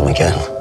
come again.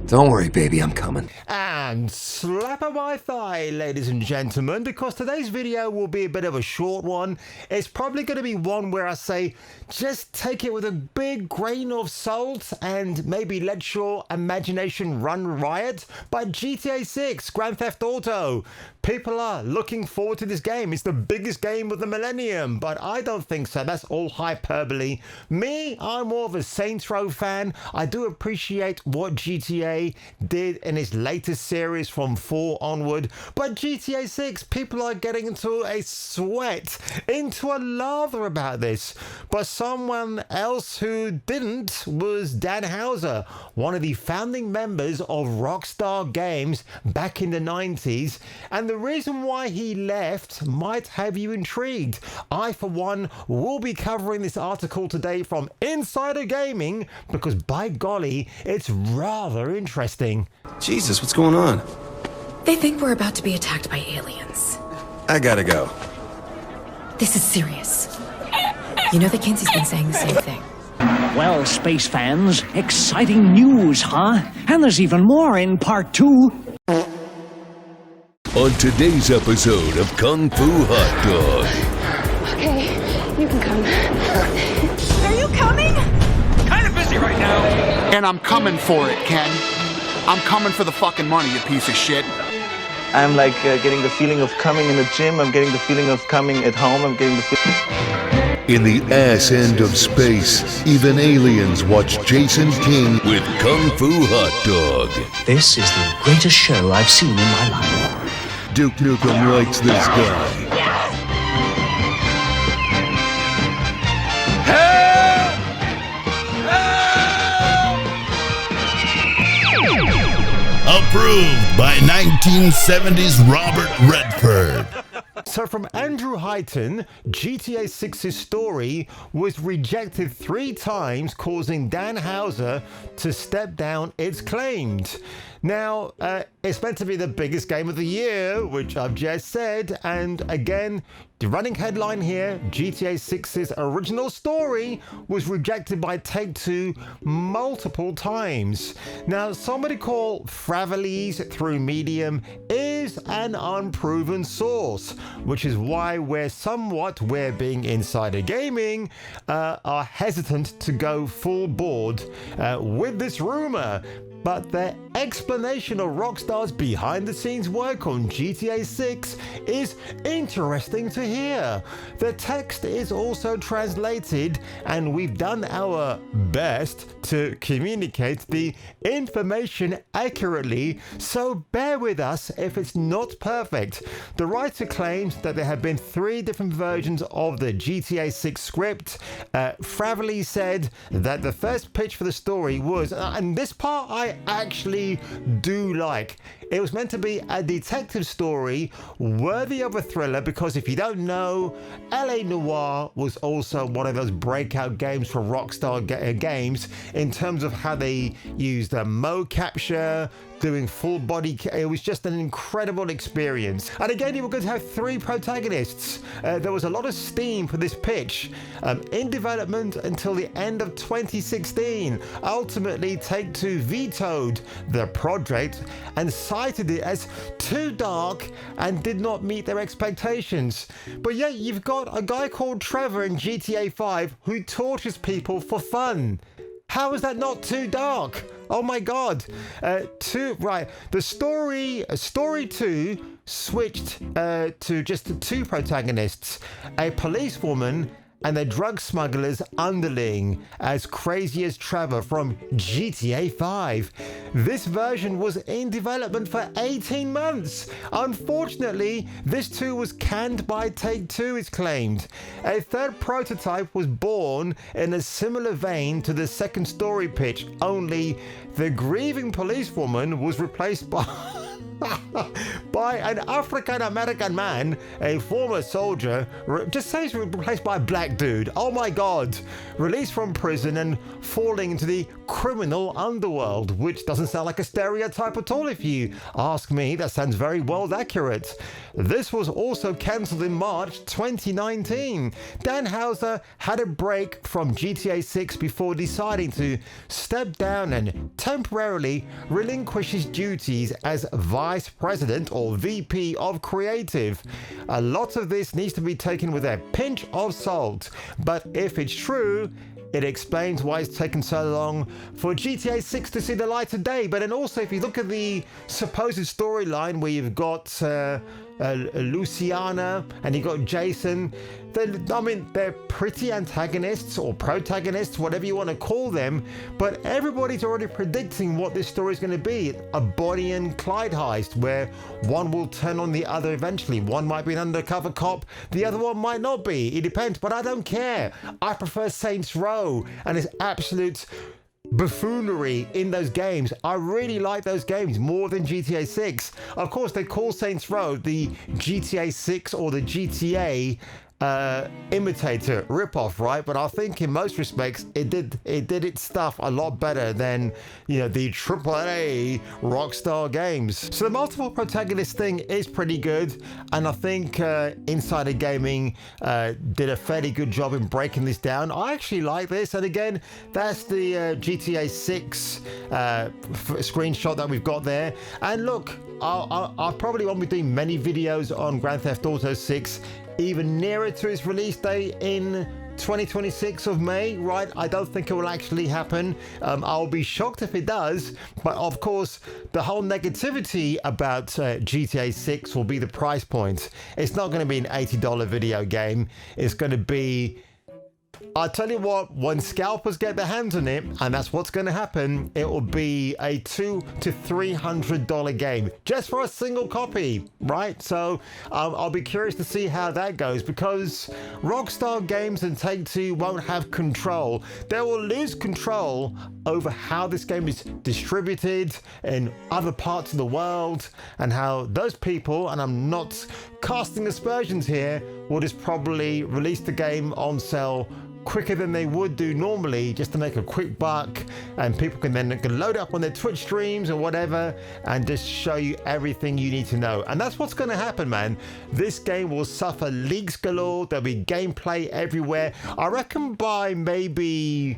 Don't worry, baby, I'm coming. And slap on my thigh, ladies and gentlemen, because today's video will be a bit of a short one. It's probably going to be one where I say, just take it with a big grain of salt and maybe let your imagination run riot. But GTA 6, Grand Theft Auto, people are looking forward to this game. It's the biggest game of the millennium, but I don't think so. That's all hyperbole. Me, I'm more of a Saints Row fan. I do appreciate what GTA did in its latest series from 4 onward, but GTA 6, people are getting into a sweat, into a lather about this. But someone else who didn't was Dan Houser, one of the founding members of Rockstar Games back in the 90s, and the reason why he left might have you intrigued. I, for one, will be covering this article today from Insider Gaming because, by golly, it's rather interesting. Jesus, what's going on? They think we're about to be attacked by aliens. I gotta go. This is serious. You know that Kinsey's been saying the same thing. Well, space fans, exciting news, huh? And there's even more in part 2. On today's episode of Kung Fu Hot Dog. Okay, you can come. Are you coming? Kind of busy right now. And I'm coming for it, Ken. I'm coming for the fucking money, you piece of shit. I'm like getting the feeling of coming in the gym. I'm getting the feeling of coming at home. I'm getting the feeling. In the ass end of space, even aliens watch Jason King with Kung Fu Hot Dog. This is the greatest show I've seen in my life. Duke Nukem likes this guy. Approved by 1970s Robert Redford. So from Andrew Hyton, GTA 6's story was rejected 3 times, causing Dan Houser to step down, it's claimed. Now, it's meant to be the biggest game of the year, which I've just said, and again, the running headline here, GTA 6's original story was rejected by Take-Two multiple times. Now, somebody called Fravalese through Medium is an unproven source, which is why we're being Insider Gaming, are hesitant to go full board with this rumor. But the explanation of Rockstar's behind-the-scenes work on GTA 6 is interesting to hear. The text is also translated, and we've done our best to communicate the information accurately, so bear with us if it's not perfect. The writer claims that there have been 3 different versions of the GTA 6 script. Fravalese said that the first pitch for the story was, and this part I actually do like. It was meant to be a detective story worthy of a thriller because if you don't know, LA Noire was also one of those breakout games for Rockstar Games in terms of how they used mo capture, doing full body. It was just an incredible experience. And again, you were going to have 3 protagonists. There was a lot of steam for this pitch in development until the end of 2016. Ultimately, Take-Two vetoed the project and cited it as too dark and did not meet their expectations. But yet you've got a guy called Trevor in GTA 5 who tortures people for fun. How is that not too dark? Oh my god. The story 2 switched to just 2 protagonists, a policewoman and a drug smuggler's underling, as crazy as Trevor from GTA 5. This version was in development for 18 months. Unfortunately, this too was canned by Take-Two, it's claimed. A 3rd prototype was born in a similar vein to the second story pitch, only the grieving policewoman was replaced by by an African-American man, a former soldier, just say he's replaced by a black dude. Oh my God. Released from prison and falling into the criminal underworld, which doesn't sound like a stereotype at all if you ask me. That sounds very world accurate. This was also cancelled in March 2019. Dan Houser had a break from GTA 6 before deciding to step down and temporarily relinquish his duties as Vice President or VP of Creative. A lot of this needs to be taken with a pinch of salt, but if it's true, it explains why it's taken so long for GTA 6 to see the light of day. But then also, if you look at the supposed storyline where you've got Luciana and you got Jason, they're pretty antagonists or protagonists, whatever you want to call them, but everybody's already predicting what this story is going to be. A Bonnie and Clyde heist where one will turn on the other eventually. One might be an undercover cop, the other one might not be. It depends, but I don't care. I prefer Saints Row and its absolute buffoonery in those games. I really like those games more than GTA 6. Of course, they call Saints Row the GTA 6 or the GTA imitator ripoff, right? But I think in most respects it did its stuff a lot better than, you know, the AAA Rockstar games. So the multiple protagonist thing is pretty good, and I think Insider Gaming did a fairly good job in breaking this down. I actually like this, and again, that's the GTA 6 screenshot that we've got there. And look, I probably won't be doing many videos on Grand Theft Auto 6 even nearer to its release date in 2026 of May, right? I don't think it will actually happen. I'll be shocked if it does, but of course the whole negativity about GTA 6 will be the price point. It's not going to be an $80 video game. It's going to be, I'll tell you what, when scalpers get their hands on it, and that's what's going to happen, it will be a $200 to $300 game just for a single copy, right? So I'll be curious to see how that goes, because Rockstar Games and Take-Two won't have control. They will lose control over how this game is distributed in other parts of the world, and how those people, and I'm not casting aspersions here, will just probably release the game on sale quicker than they would do normally, just to make a quick buck, and people can then load it up on their Twitch streams or whatever and just show you everything you need to know. And that's what's going to happen, man. This game will suffer leaks galore. There'll be gameplay everywhere. I reckon by maybe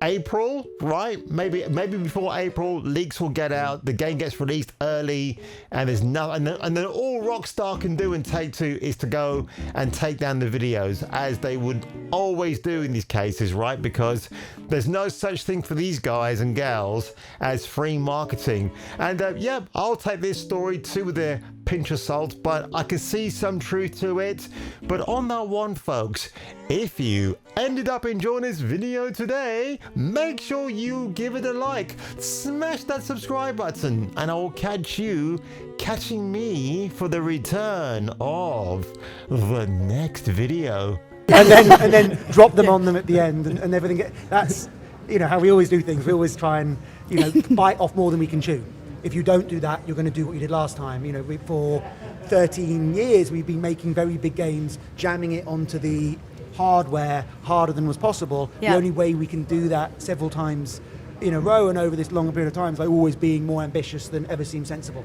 April, right? Maybe before April, leaks will get out, the game gets released early, and there's nothing, and then all Rockstar can do in Take-Two is to go and take down the videos, as they would always do in these cases, right? Because there's no such thing for these guys and gals as free marketing. And yeah, I'll take this story too with a pinch of salt, but I can see some truth to it. But on that one, folks, if you ended up enjoying this video today, make sure you give it a like, smash that subscribe button, and I will catch you catching me for the return of the next video. And then drop them on them at the end, and everything. That's, you know, how we always do things. We always try and, you know, bite off more than we can chew. If you don't do that, you're going to do what you did last time. You know, for 13 years, we've been making very big games, jamming it onto the hardware harder than was possible. Yeah. The only way we can do that several times in a row and over this longer period of time is by always being more ambitious than ever seemed sensible.